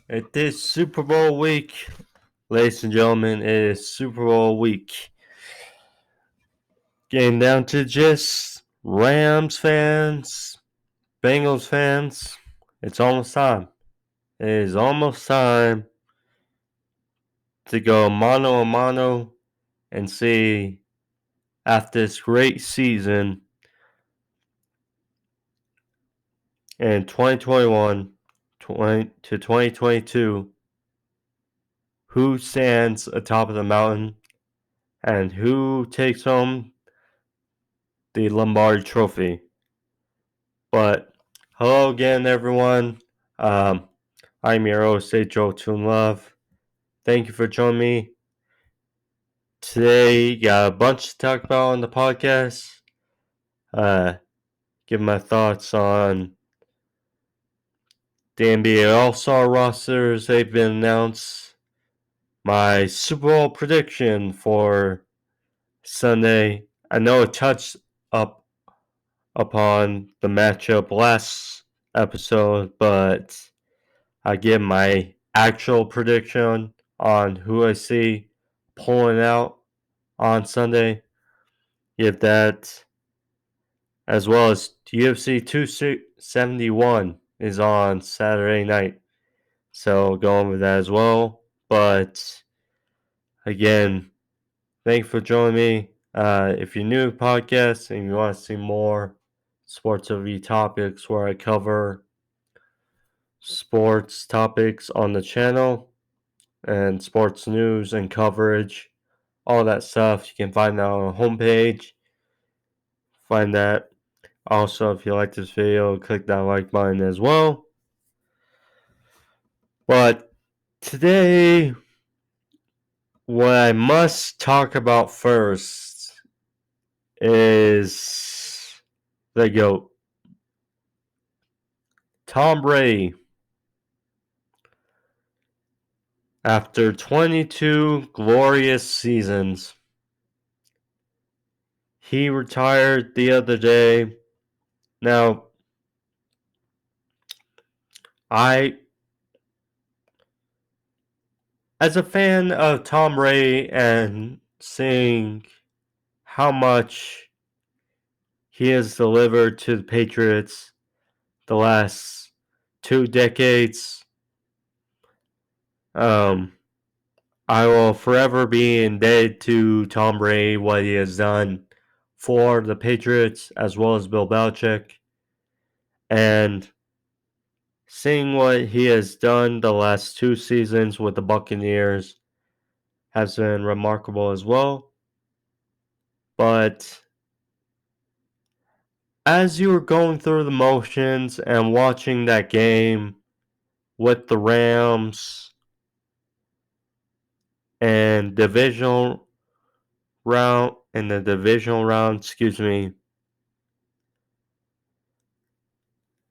It is Super Bowl week, ladies and gentlemen. It is Super Bowl week. Getting down to just Rams fans, Bengals fans. It's almost time. It is almost time to go mano a mano and see after this great season in 2021 to 2022 who stands atop of the mountain and who takes home the Lombardi Trophy. But hello again, everyone. I'm your host, Ajoe21love. Thank you for joining me. Today, got a bunch to talk about on the podcast. Give my thoughts on the NBA All-Star rosters. They've been announced. My Super Bowl prediction for Sunday. I know it touched up upon the matchup last episode, but I give my actual prediction on who I see pulling out on Sunday. Give that, as well as UFC 271 is on Saturday night. So go over that as well. But again, thank you for joining me. If you're new to the podcast and you want to see more sports review topics where I cover sports topics on the channel and sports news and coverage, all that stuff, you can find that on the homepage. Find that. Also, if you like this video, click that like button as well. But today, what I must talk about first is the GOAT, Tom Brady. After 22 glorious seasons, he retired the other day. Now, as a fan of Tom Brady and seeing how much he has delivered to the Patriots the last 2 decades, I will forever be indebted to Tom Brady, what he has done for the Patriots as well as Bill Belichick. And seeing what he has done the last 2 seasons with the Buccaneers has been remarkable as well. But as you were going through the motions and watching that game with the Rams and the divisional round,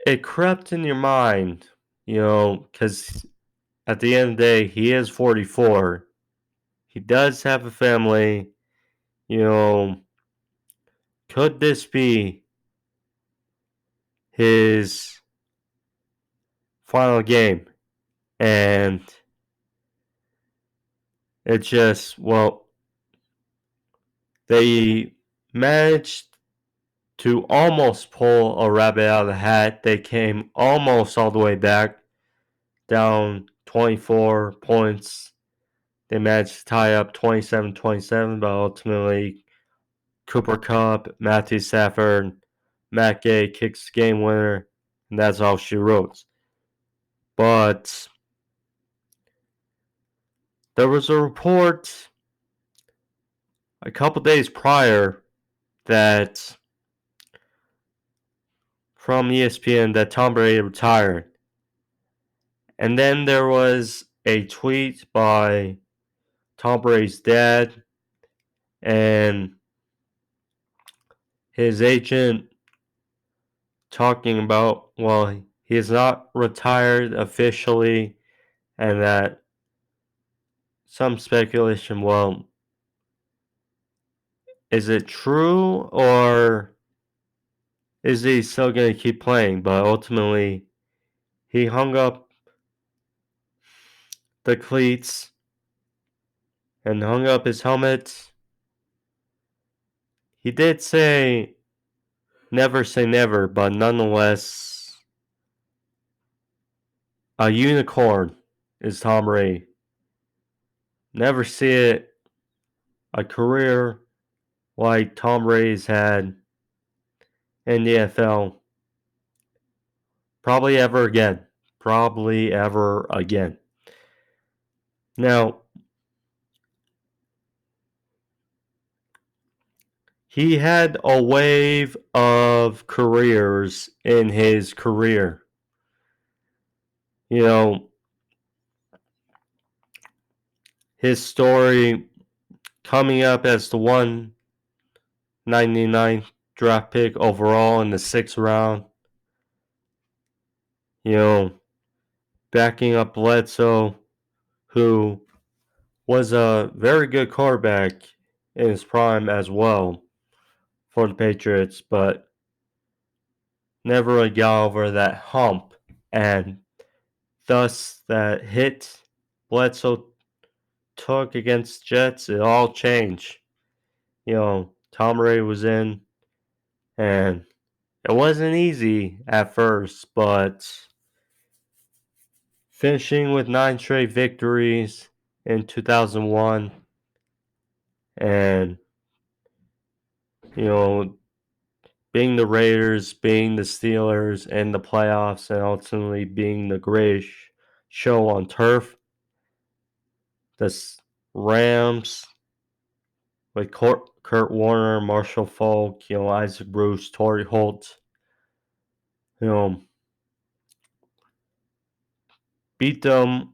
it crept in your mind, because at the end of the day, he is 44. He does have a family. Could this be his final game? And it's just, they managed to almost pull a rabbit out of the hat. They came almost all the way back, down 24 points. They managed to tie up 27-27, but ultimately Cooper Kupp, Matthew Stafford, Matt Gay kicks the game winner, and that's all she wrote. But there was a report a couple days prior that from ESPN that Tom Brady retired. And then there was a tweet by Tom Brady's dad and his agent talking about, he is not retired officially, and that some speculation, is it true or is he still going to keep playing? But ultimately, he hung up the cleats and hung up his helmet. He did say never, but nonetheless, a unicorn is Tom Brady. Never see it. A career like Tom Brady's had in the NFL. Probably ever again. Probably ever again. Now, he had a wave of careers in his career. You know, his story coming up as the 199th draft pick overall in the 6th round. You know, backing up Bledsoe, who was a very good quarterback in his prime as well for the Patriots, but never really got over that hump, and thus that hit Bledsoe took against Jets, it all changed. You know, Tom Brady was in, and it wasn't easy at first, but finishing with 9 straight victories in 2001, and you know, being the Raiders, being the Steelers in the playoffs, and ultimately being the greatest show on turf. The Rams with Kurt Warner, Marshall Faulk, Isaac Bruce, Torrey Holt, beat them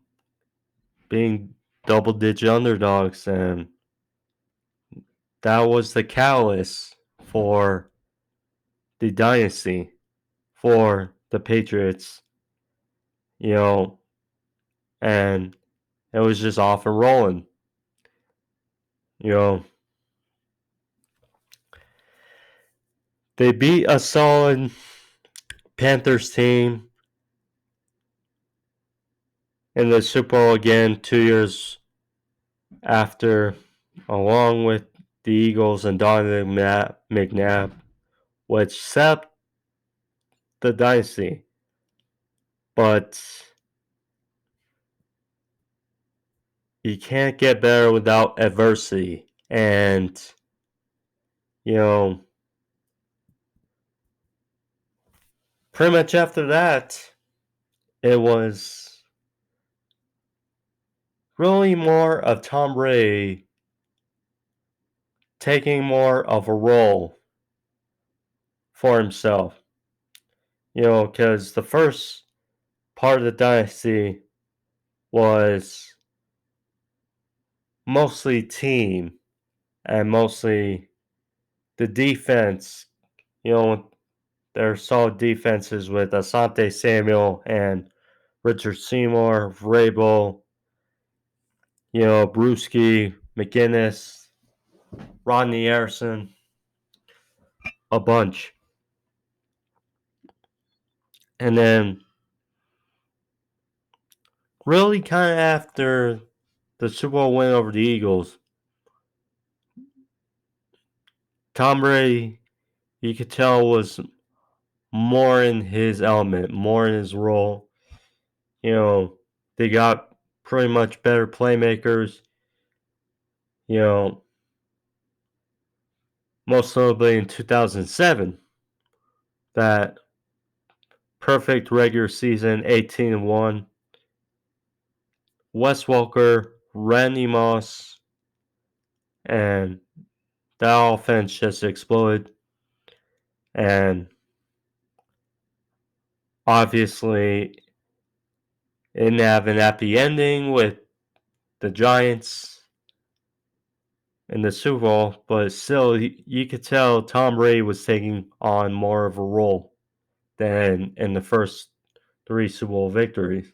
being double-digit underdogs, and that was the catalyst for the dynasty, for the Patriots, and it was just off and rolling. They beat a solid Panthers team in the Super Bowl again 2 years after, along with the Eagles and Donovan McNabb, which set the dynasty. But you can't get better without adversity. And, pretty much after that, it was really more of Tom Brady taking more of a role for himself. Because the first part of the dynasty was mostly team and mostly the defense. Their solid defenses with Asante Samuel and Richard Seymour, Vrabel, Brewski, McGinnis, Rodney Harrison, a bunch. And then really kind of after the Super Bowl win over the Eagles, Tom Brady, you could tell, was more in his element, more in his role. They got pretty much better playmakers. Most notably in 2007, that perfect regular season, 18-1. Wes Welker, Randy Moss, and that offense just exploded. And obviously, it didn't have an happy ending with the Giants in the Super Bowl, but still, you could tell Tom Brady was taking on more of a role than in the first 3 Super Bowl victories.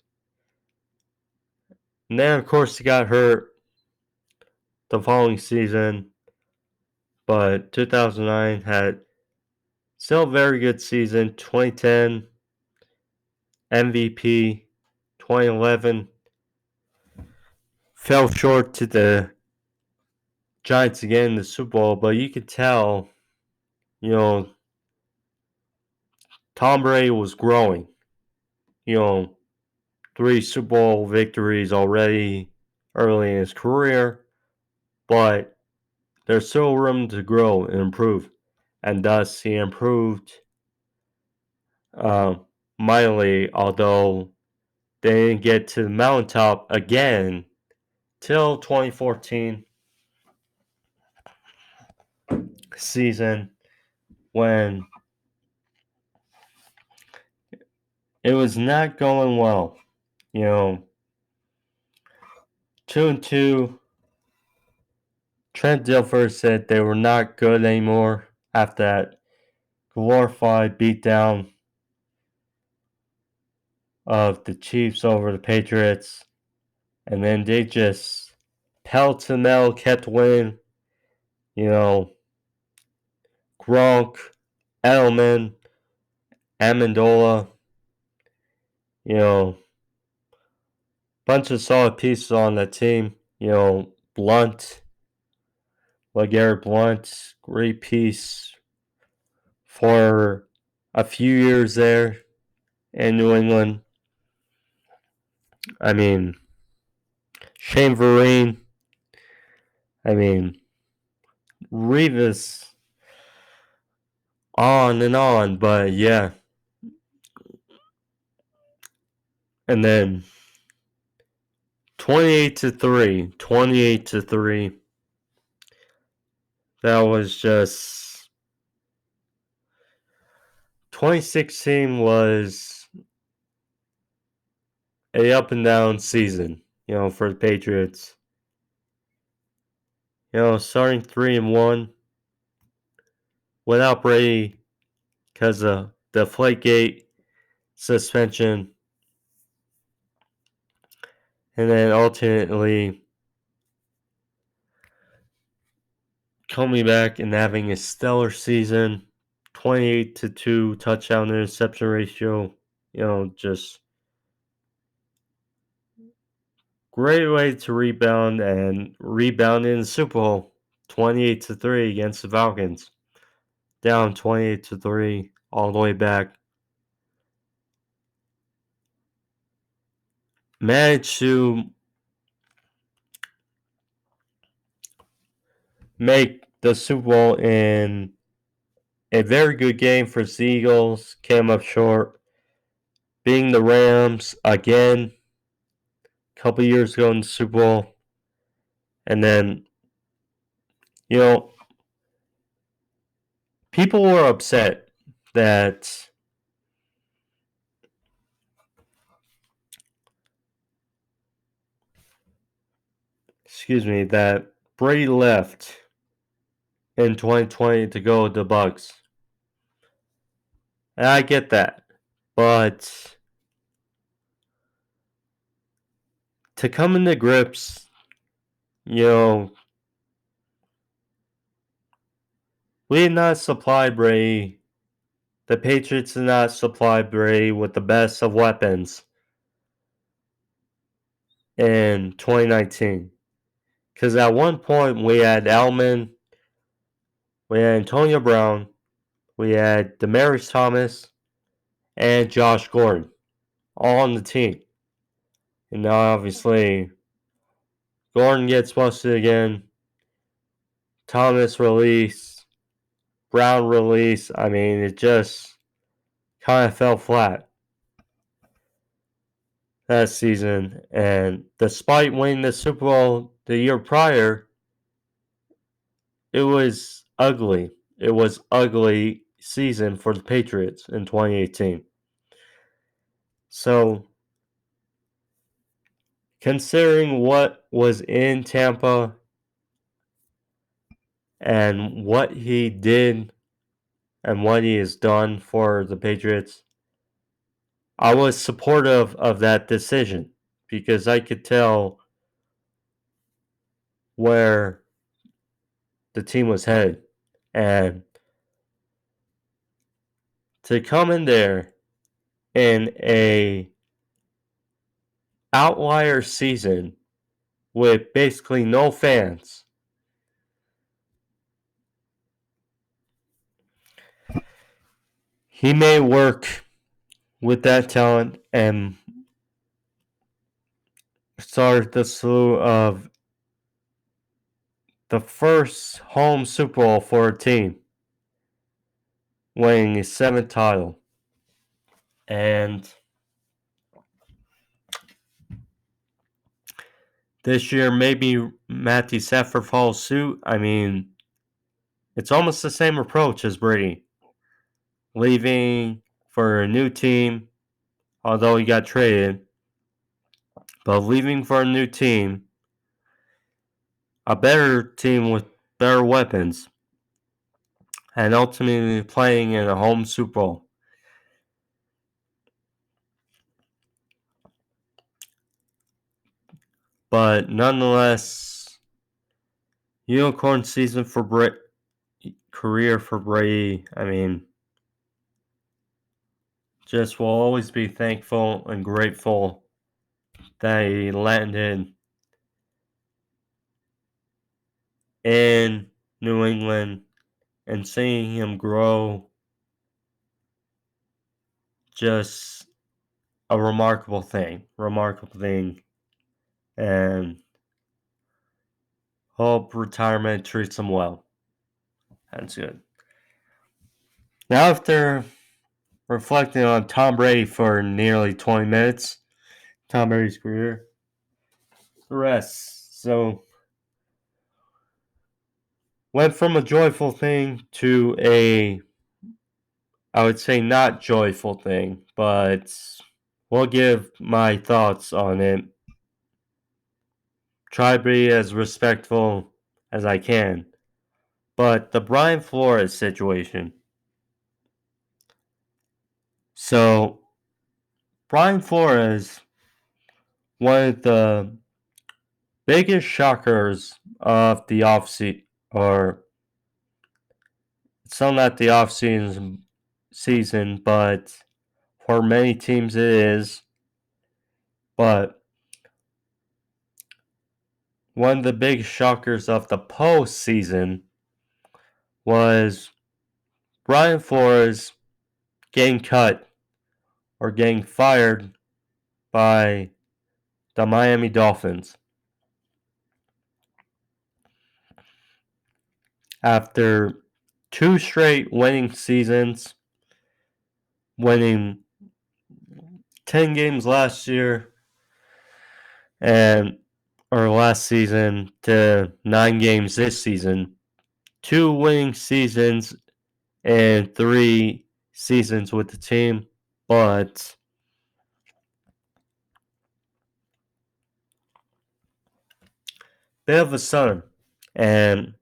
And then, of course, he got hurt the following season, but 2009 had still a very good season. 2010 MVP, 2011 fell short to the Giants again in the Super Bowl, but you could tell, Tom Brady was growing. 3 Super Bowl victories already early in his career, but there's still room to grow and improve. And thus, he improved mightily, although they didn't get to the mountaintop again till 2014 season when it was not going well. 2-2. Trent Dilfer said they were not good anymore after that glorified beatdown of the Chiefs over the Patriots. And then they just pell to mel kept winning. Gronk, Edelman, Amendola, bunch of solid pieces on that team. Blunt, LeGarrette Blunt, great piece for a few years there in New England. I mean, Shane Vereen. I mean, Revis. On and on, but yeah. And then 28-3. 28-3. That was just 2016 was a up and down season, for the Patriots. Starting 3-1 without Brady because of the Deflategate suspension. And then ultimately coming back and having a stellar season. 28-2 touchdown to interception ratio. Just great way to rebound and rebound in the Super Bowl. 28-3 against the Falcons. Down 28-3 all the way back. Managed to make the Super Bowl in a very good game for the Eagles. Came up short. Being the Rams again a couple years ago in the Super Bowl. And then, people were upset that that Brady left in 2020 to go to the Bucs. And I get that. But to come into grips, we did not supply Brady. The Patriots did not supply Brady with the best of weapons in 2019. Because at one point we had Edelman, we had Antonio Brown, we had Demaryius Thomas, and Josh Gordon all on the team. And now obviously Gordon gets busted again. Thomas release. Brown release. I mean, it just kind of fell flat that season. And despite winning the Super Bowl the year prior, it was ugly. It was ugly season for the Patriots in 2018. So, considering what was in Tampa and what he did and what he has done for the Patriots, I was supportive of that decision because I could tell where the team was headed. And to come in there in a outlier season with basically no fans. He may work with that talent and start the slew of the first home Super Bowl for a team, winning his 7th title. And this year, maybe Matthew Stafford follows suit. I mean, it's almost the same approach as Brady. Leaving for a new team, although he got traded, but leaving for a new team, a better team with better weapons, and ultimately playing in a home Super Bowl. But nonetheless, unicorn season for career for Brady. I mean, just will always be thankful and grateful that he landed in New England and seeing him grow. Just a remarkable thing. And hope retirement treats him well. That's good. Now, after reflecting on Tom Brady for nearly 20 minutes, Tom Brady's career, the rest. So, went from a joyful thing to I would say not joyful thing, but we'll give my thoughts on it. Try to be as respectful as I can. But the Brian Flores situation. So, Brian Flores, one of the biggest shockers of the offseason, or some not the offseason, but for many teams it is. But one of the big shockers of the postseason was Brian Flores getting cut or getting fired by the Miami Dolphins after 2 straight winning seasons, winning 10 games last year or last season to 9 games this season. 2 winning seasons and 3 seasons with the team, but they have a son, and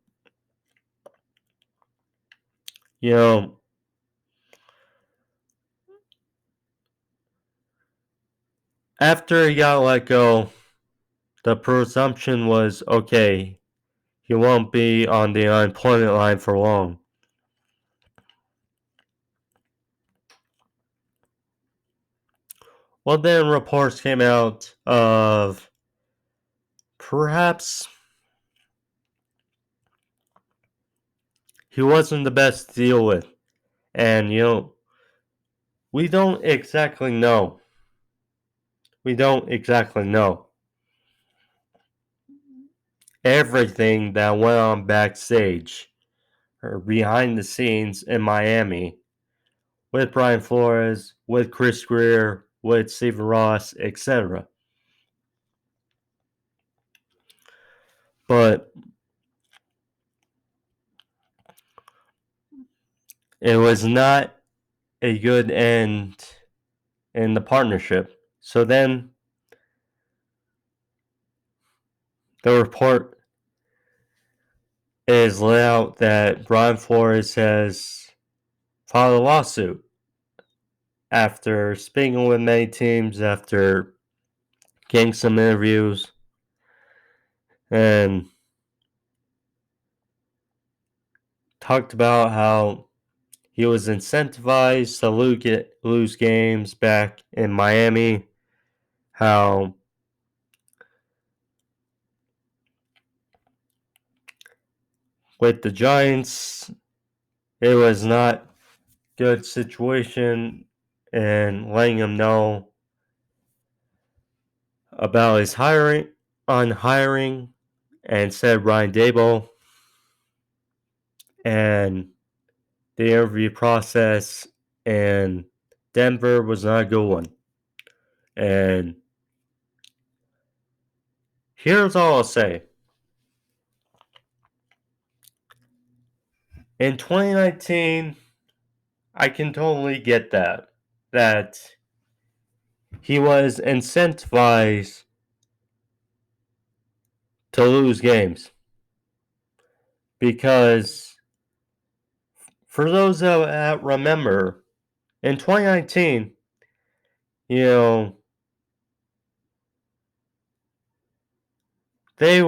after he got let go, the presumption was okay, he won't be on the unemployment line for long. Well, then reports came out of perhaps he wasn't the best to deal with. And, we don't exactly know. Everything that went on backstage or behind the scenes in Miami with Brian Flores, with Chris Greer, with Stephen Ross, etc. But it was not a good end in the partnership. So then the report is laid out that Brian Flores has filed a lawsuit after speaking with many teams, after getting some interviews, and talked about how he was incentivized to lose games back in Miami, how with the Giants, it was not good situation, and letting him know about his hiring and said Ryan Dable, and the interview process in Denver was not a good one. And here's all I'll say. In 2019, I can totally get that he was incentivized to lose games. Because for those that remember, in 2019, you know, they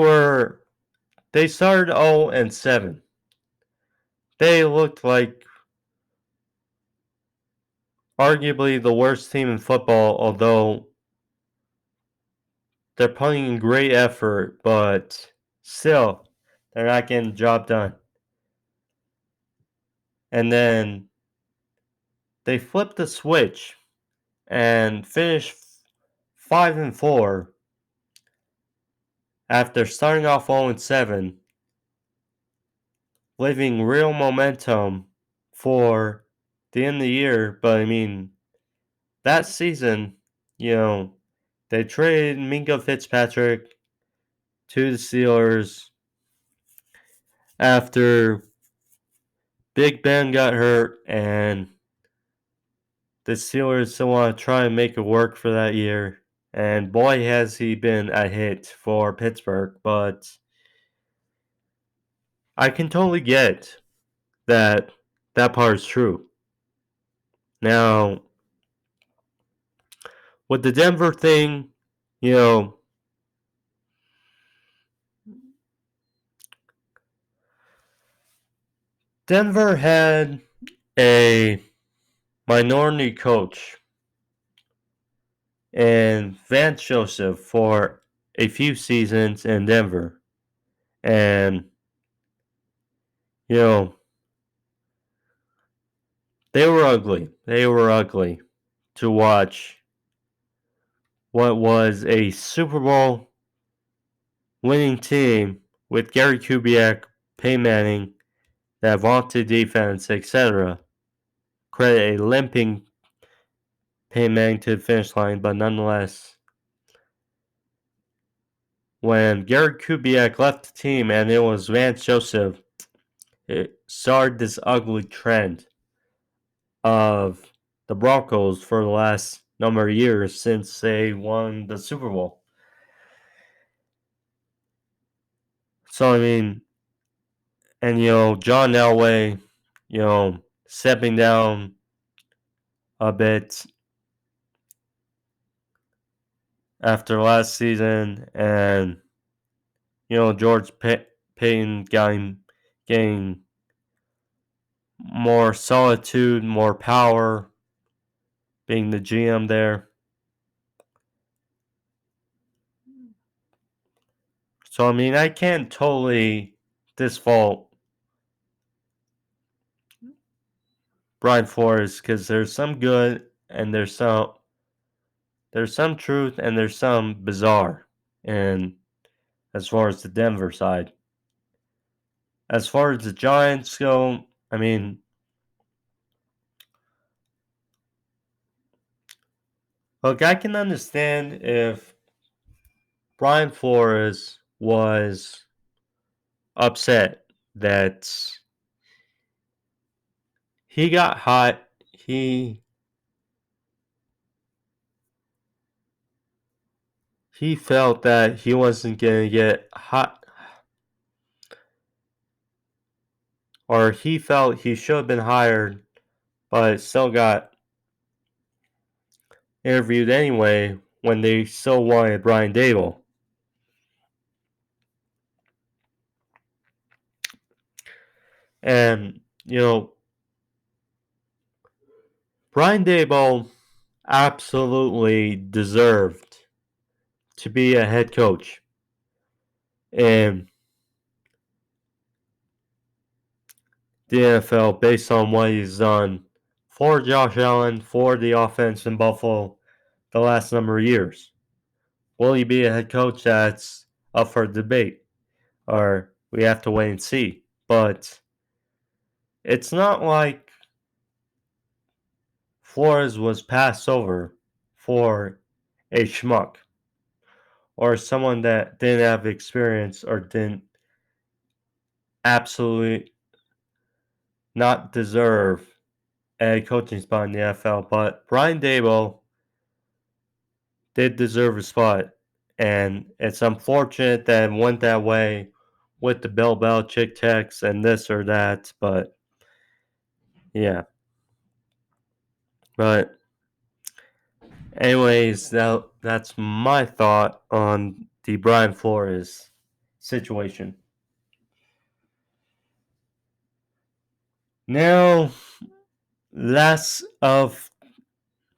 started 0-7. They looked like arguably the worst team in football, although they're putting in great effort, but still, they're not getting the job done. And then they flipped the switch and finished 5-4 after starting off 0-7, leaving real momentum for the end of the year. But I mean, that season, they traded Minka Fitzpatrick to the Steelers after Big Ben got hurt, and the Steelers still want to try and make it work for that year. And boy, has he been a hit for Pittsburgh. But I can totally get that that part is true. Now, with the Denver thing, you know, Denver had a minority coach in Vance Joseph for a few seasons in Denver. And, you know, they were ugly. They were ugly to watch what was a Super Bowl winning team with Gary Kubiak, Peyton Manning, that vaunted defense, etc. Credit a limping Peyton Manning to the finish line, but nonetheless, when Gary Kubiak left the team and it was Vance Joseph, it started this ugly trend of the Broncos for the last number of years since they won the Super Bowl. So, I mean, and, John Elway, stepping down a bit after last season, and, George Payton getting more solitude, more power, being the GM there. So, I mean, I can't totally disfault Brian Flores because there's some good and there's some truth and there's some bizarre. And as far as the Denver side, as far as the Giants go, I mean, look, I can understand if Brian Flores was upset that he got hot. He felt that he wasn't going to get hot, or he felt he should have been hired, but still got interviewed anyway when they still wanted Brian Dable. And, Brian Dable absolutely deserved to be a head coach. And the NFL based on what he's done for Josh Allen, for the offense in Buffalo the last number of years. Will he be a head coach? That's up for debate, or we have to wait and see. But it's not like Flores was passed over for a schmuck or someone that didn't have experience or didn't absolutely not deserve a coaching spot in the NFL. But Brian Daboll did deserve a spot, and it's unfortunate that it went that way with the Bill Belichick text and this or that. But yeah, but anyways, that's my thought on the Brian Flores situation. Now, less of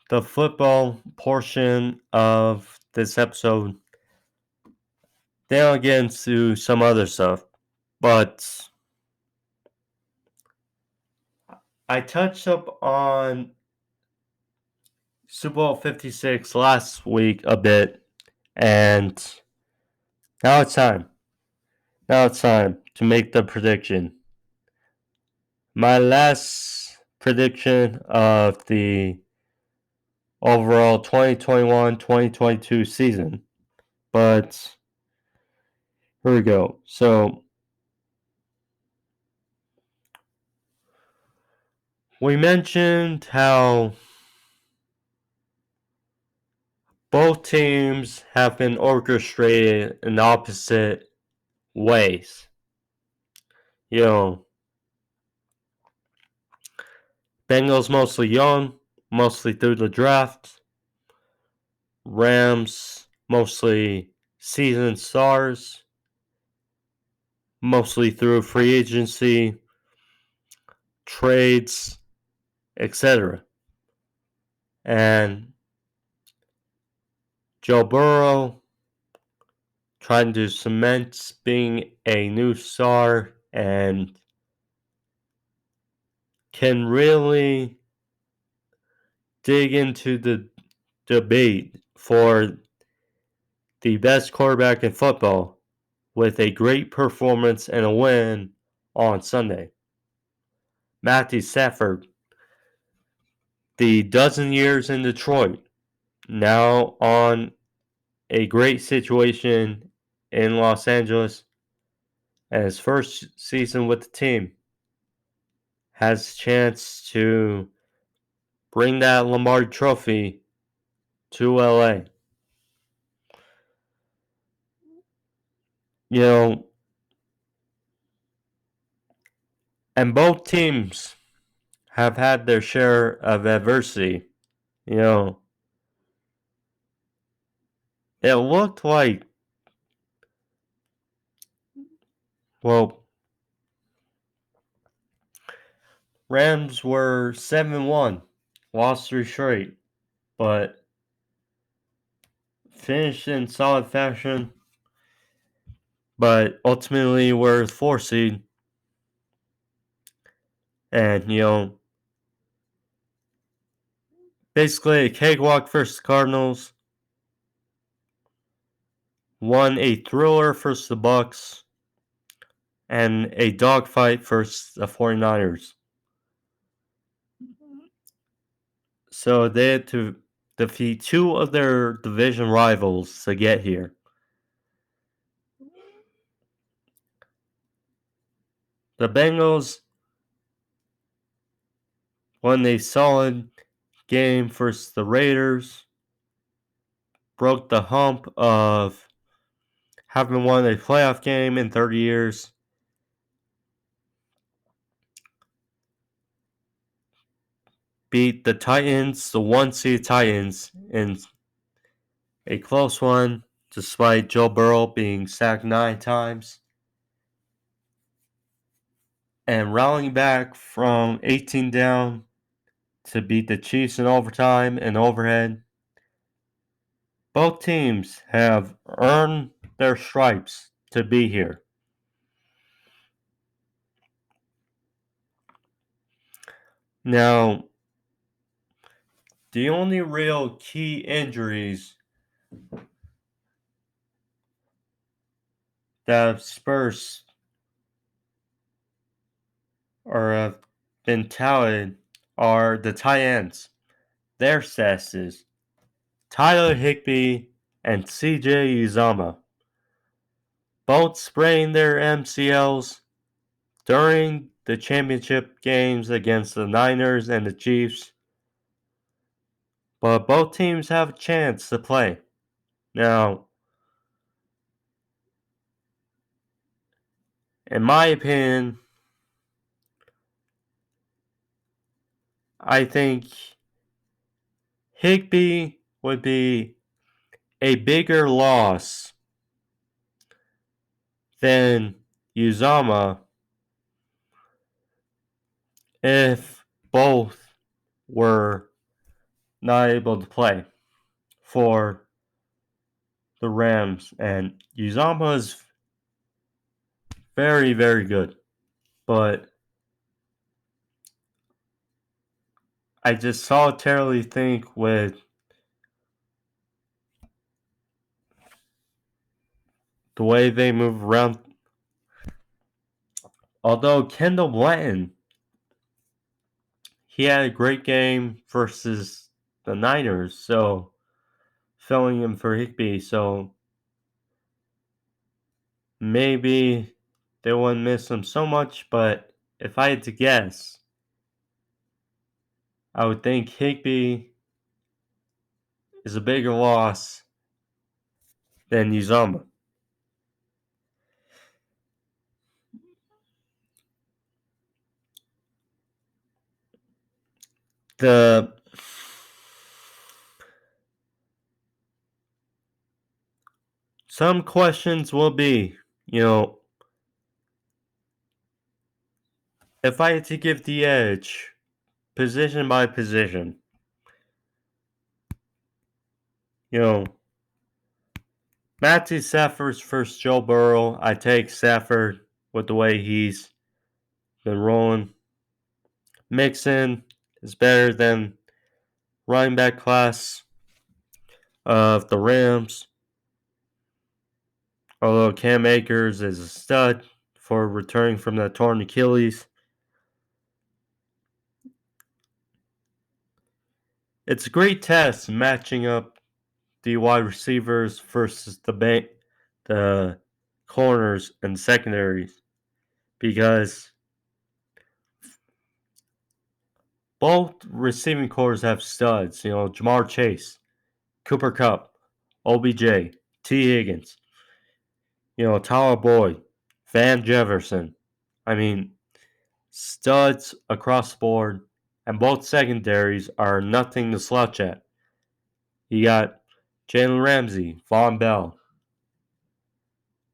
the football portion of this episode. Then I'll get into some other stuff. But I touched up on Super Bowl 56 last week a bit, and now it's time. Now it's time to make the prediction. My last prediction of the overall 2021-2022 season. But here we go. So we mentioned how both teams have been orchestrated in opposite ways. You know, Bengals mostly young, mostly through the draft. Rams mostly seasoned stars, mostly through free agency, trades, etc. And Joe Burrow trying to cement being a new star and can really dig into the debate for the best quarterback in football with a great performance and a win on Sunday. Matthew Stafford, the dozen years in Detroit, now on a great situation in Los Angeles, and his first season with the team has a chance to bring that Lombardi trophy to LA. You know, and both teams have had their share of adversity. You know, it looked like, well, Rams were 7-1, lost 3 straight, but finished in solid fashion. But ultimately were 4 seed. And, you know, basically a cakewalk versus Cardinals. Won a thriller versus the Bucks. And a dogfight versus the 49ers. So they had to defeat 2 of their division rivals to get here. The Bengals won a solid game versus the Raiders. Broke the hump of having won a playoff game in 30 years. Beat the Titans, the 1-seed Titans, in a close one, despite Joe Burrow being sacked 9 times. And rallying back from 18 down to beat the Chiefs in overtime and overhead. Both teams have earned their stripes to be here. Now, the only real key injuries that have Spurs or have been touted are the tight ends. Their statuses: Tyler Higbee and CJ Uzama. Both sprained their MCLs during the championship games against the Niners and the Chiefs, but both teams have a chance to play. Now, in my opinion, I think Higbee would be a bigger loss than Uzama if both were not able to play for the Rams. And Uzama is very, very good. But I just solitarily think with the way they move around, although Kendall Blanton, he had a great game versus the Niners, so filling him for Higbee, so maybe they wouldn't miss him so much, but if I had to guess, I would think Higbee is a bigger loss than Uzama. The some questions will be, if I had to give the edge position by position, you know, Matthew Stafford's first Joe Burrow. I take Stafford with the way he's been rolling. Mixon is better than running back class of the Rams. Although Cam Akers is a stud for returning from that torn Achilles. It's a great test matching up the wide receivers versus the corners and secondaries, because both receiving corps have studs. Jamar Chase, Cooper Kupp, OBJ, T. Higgins, Tyler Boyd, Van Jefferson. I mean, studs across the board, and both secondaries are nothing to slouch at. You got Jalen Ramsey, Von Bell,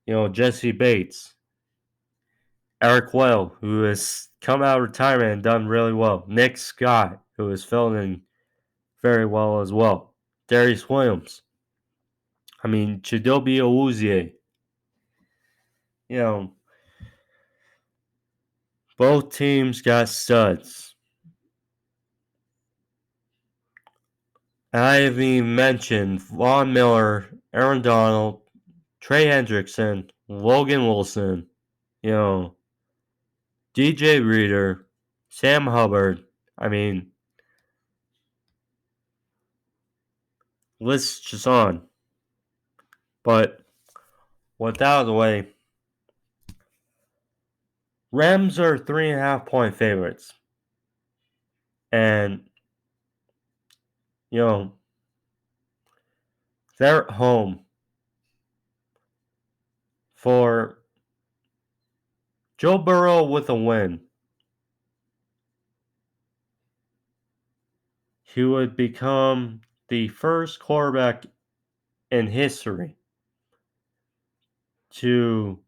Jesse Bates, Eric Well, who has come out of retirement and done really well, Nick Scott, who is filling in very well as well, Darius Williams. I mean, Chidobe Awuzie. Both teams got studs. I haven't even mentioned Von Miller, Aaron Donald, Trey Hendrickson, Logan Wilson, DJ Reader, Sam Hubbard. I mean, list just on. But with that out of the way, Rams are 3.5-point favorites. And, they're at home for Joe Burrow with a win. He would become the first quarterback in history to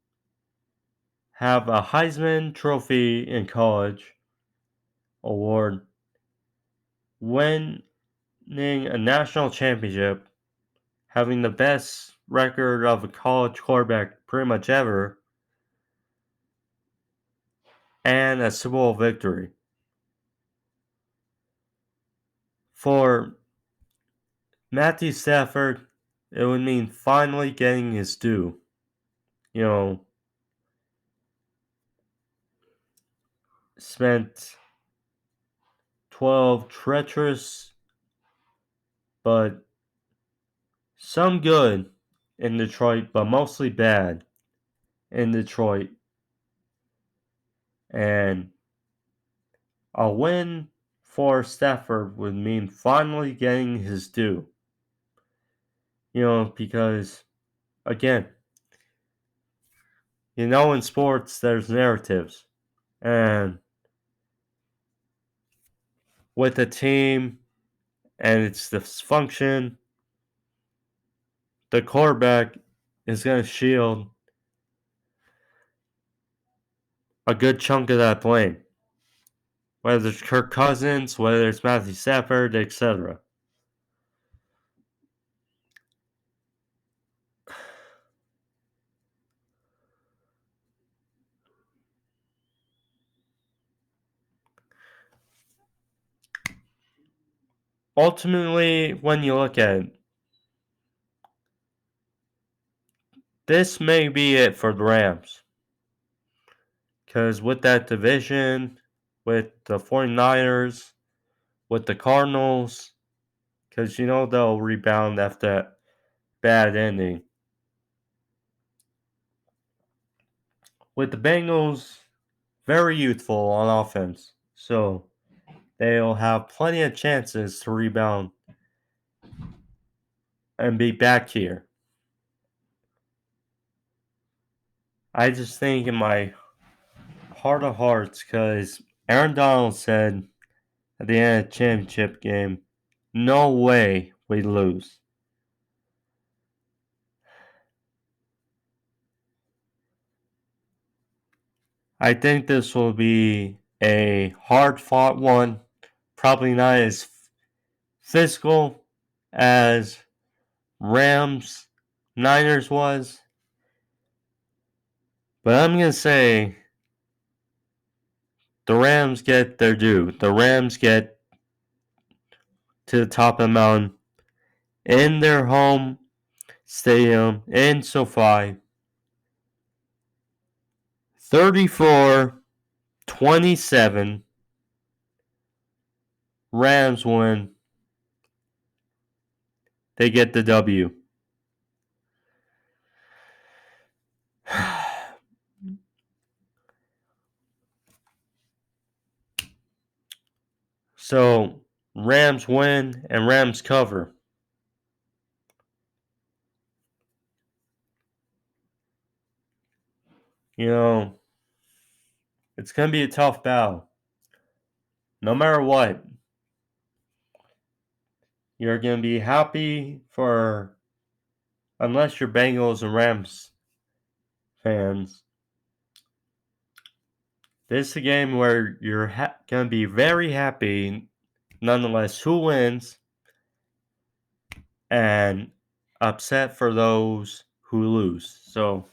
have a Heisman Trophy in college award, winning a national championship, having the best record of a college quarterback pretty much ever, and a Super Bowl victory. For Matthew Stafford, it would mean finally getting his due. You know, spent 12 treacherous, but some good in Detroit, but mostly bad in Detroit. And a win for Stafford would mean finally getting his due. Because, again, in sports there's narratives. And with a team and its dysfunction, the quarterback is going to shield a good chunk of that blame. Whether it's Kirk Cousins, whether it's Matthew Stafford, etc. Ultimately, when you look at it, this may be it for the Rams. Because with that division, with the 49ers, with the Cardinals, because they'll rebound after that bad ending. With the Bengals, very youthful on offense, so they'll have plenty of chances to rebound and be back here. I just think in my heart of hearts, because Aaron Donald said at the end of the championship game, no way we lose. I think this will be a hard-fought one, probably not as physical as Rams Niners was, but I'm going to say the Rams get their due. The Rams get to the top of the mountain in their home stadium in SoFi. 34-27. Rams win. They get the W. So, Rams win and Rams cover. It's going to be a tough battle. No matter what, you're going to be happy unless you're Bengals and Rams fans. This is a game where you're going to be very happy, nonetheless, who wins, and upset for those who lose. So,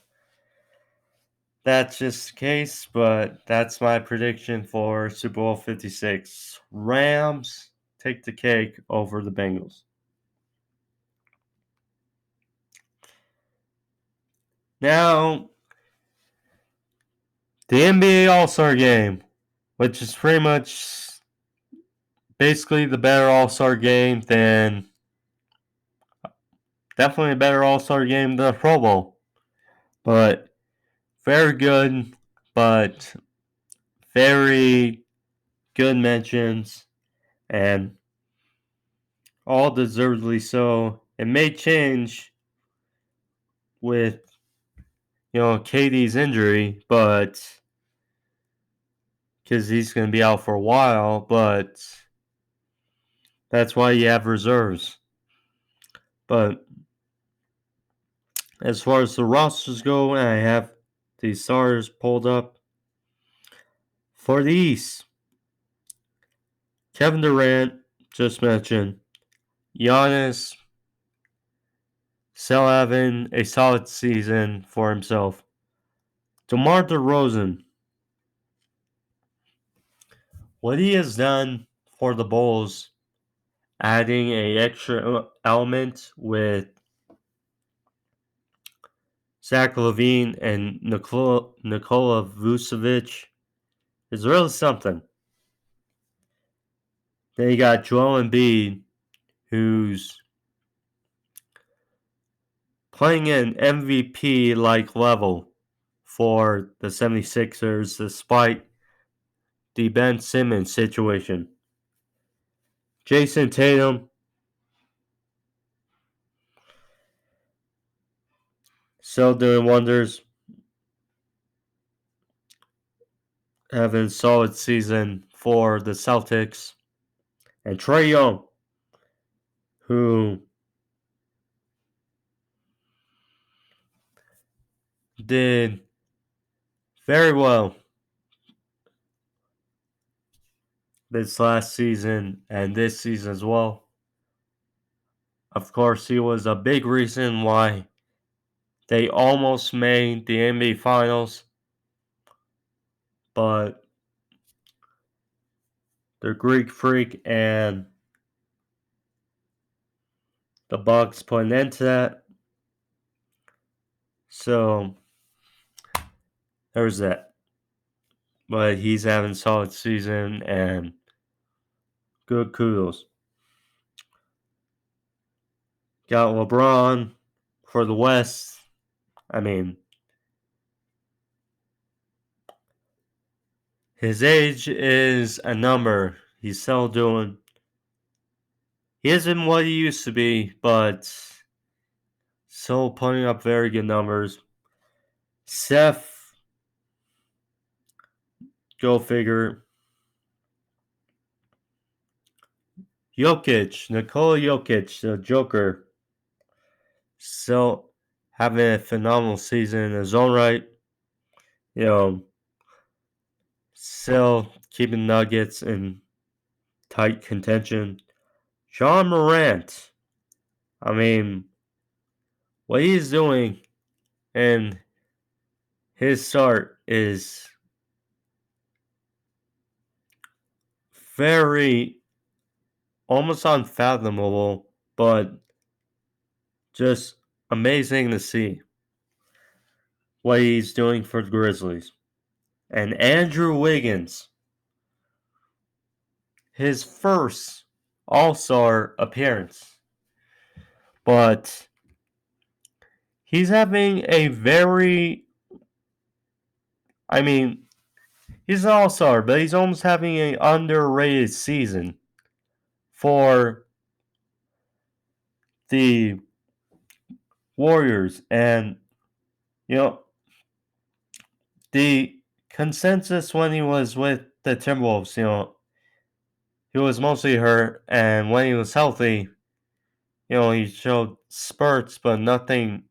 that's just the case, but that's my prediction for Super Bowl 56. Rams take the cake over the Bengals. Now, the NBA All-Star Game, which is pretty much basically the better All-Star game than definitely a better All-Star game than the Pro Bowl. But very good, but very good mentions, and all deservedly so. It may change with KD's injury, but because he's going to be out for a while, but that's why you have reserves. But as far as the rosters go, I have the stars pulled up. For the East, Kevin Durant, just mentioned. Giannis, still having a solid season for himself. DeMar DeRozan, what he has done for the Bulls adding a extra element with Zach LaVine and Nikola Vucevic is really something. Then you got Joel Embiid, who's playing at an MVP-like level for the 76ers despite the Ben Simmons situation. Jason Tatum still doing wonders, having a solid season for the Celtics. And Trae Young, who did very well this last season and this season as well. Of course, he was a big reason why they almost made the NBA Finals, but the Greek Freak and the Bucks put an end to that. So there's that. But he's having a solid season and good kudos. Got LeBron for the West. I mean, his age is a number. He's still doing. He isn't what he used to be, but still putting up very good numbers. Steph, go figure. Jokic, Nikola Jokic, the Joker, still having a phenomenal season in his own right. You know, still keeping Nuggets in tight contention. John Morant, I mean, what he's doing and his start is very almost unfathomable, but just amazing to see what he's doing for the Grizzlies. And Andrew Wiggins, his first All-Star appearance, but he's having a very, I mean, he's an All-Star, but he's almost having an underrated season for the Warriors. And, you know, the consensus when he was with the Timberwolves, you know, he was mostly hurt, and when he was healthy, you know, he showed spurts, but nothing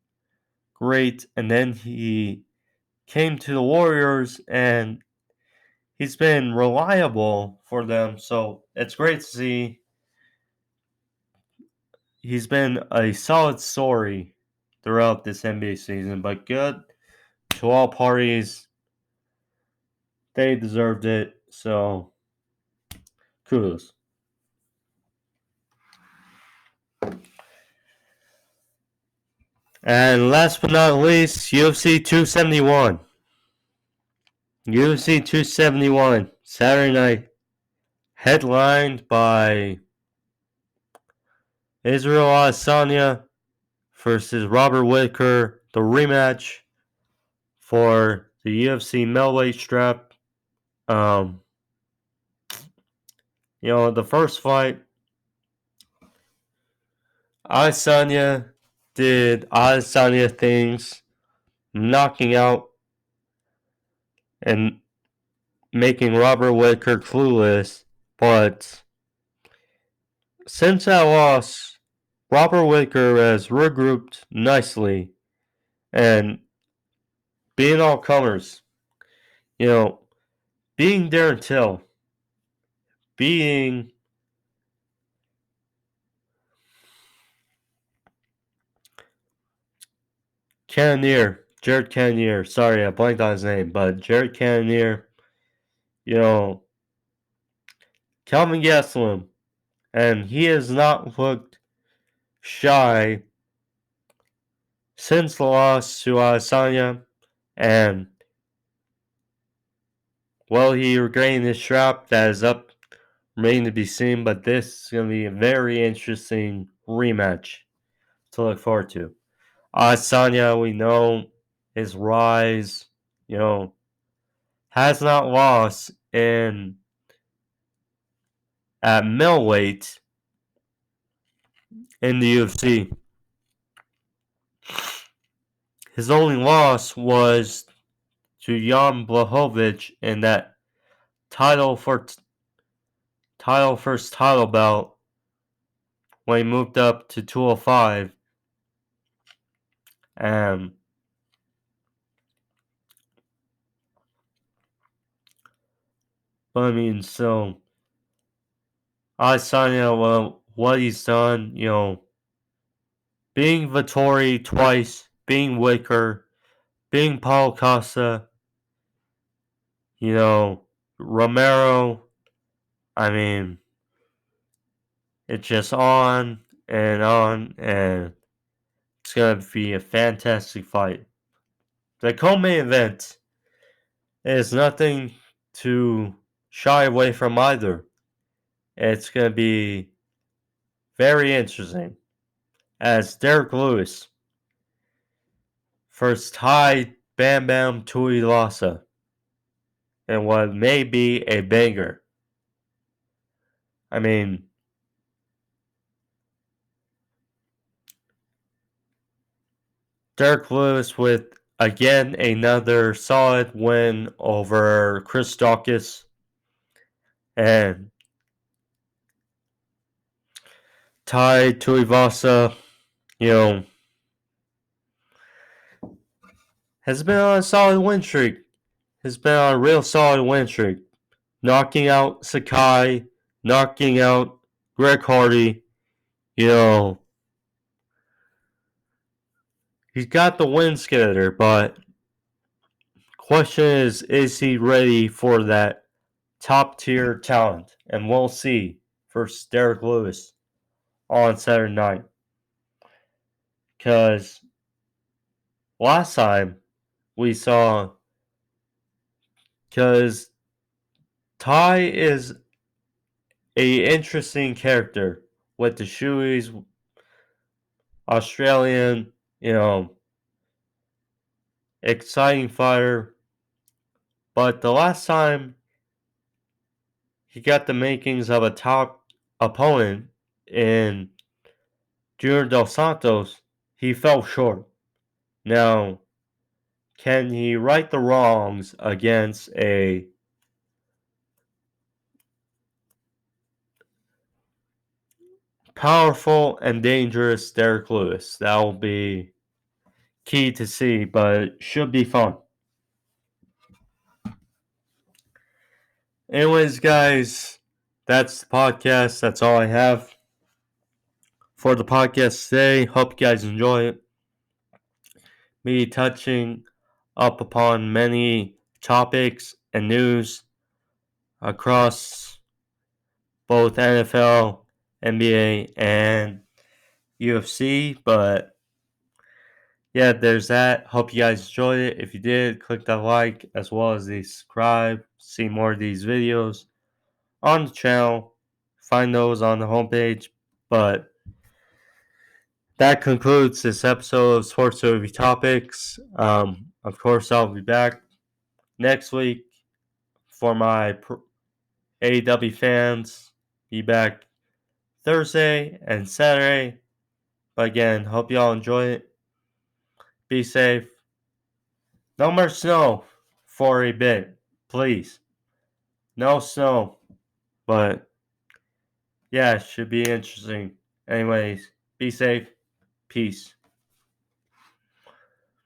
great. And then he came to the Warriors, and he's been reliable for them. So it's great to see. He's been a solid story throughout this NBA season, but good to all parties. They deserved it. So kudos. And last but not least, UFC 271. UFC 271, Saturday night, headlined by Israel Adesanya versus Robert Whittaker, the rematch for the UFC middleweight strap. You know, the first fight, Adesanya did Adesanya things, knocking out and making Robert Whittaker clueless. But since that loss, Robert Whittaker has regrouped nicely and being all comers. You know, being Darren Till, being Cannonier, Jared Cannonier. Sorry, I blanked on his name, but Jared Cannonier. You know, Calvin Gastelum, And he has not looked shy since the loss to Adesanya. And will he regain his strap? That is up, remaining to be seen. But this is going to be a very interesting rematch to look forward to. Adesanya, we know his rise, has not lost in at middleweight in the UFC. His only loss was to Jan Blachowicz in that title for first title belt when he moved up to 205. And but I mean, so Adesanya, well, what he's done, being Vittori twice, being Wicker, being Paul Costa, Romero, I mean, it's just on, and it's going to be a fantastic fight. The co-main event is nothing to shy away from either. It's going to be very interesting as Derek Lewis first tied Bam Bam Tuilasa in what may be a banger. I mean, Derek Lewis with again another solid win over Chris Dawkins, and Tai Tuivasa, has been on a solid win streak. Has been on a real solid win streak. Knocking out Sakai, knocking out Greg Hardy. He's got the win scatter, but question is he ready for that top tier talent? And we'll see versus Derek Lewis on Saturday night. Because last time we saw, because Ty is a interesting character with the shoeies, Australian, exciting fighter. But the last time he got the makings of a top opponent in Junior Dos Santos, he fell short. Now, can he right the wrongs against a powerful and dangerous Derek Lewis? That will be key to see, but should be fun. Anyways, guys, that's the podcast. That's all I have for the podcast today. Hope you guys enjoy it. Me touching up upon many topics and news across both NFL, NBA, and UFC. But yeah, there's that. Hope you guys enjoyed it. If you did, click that like as well as the subscribe. See more of these videos on the channel. Find those on the homepage. But that concludes this episode of Sports Movie Topics. Of course, I'll be back next week for my AEW fans. Be back Thursday and Saturday. But again, hope y'all enjoy it. Be safe. No more snow for a bit, please. No snow. But yeah, it should be interesting. Anyways, be safe. Peace.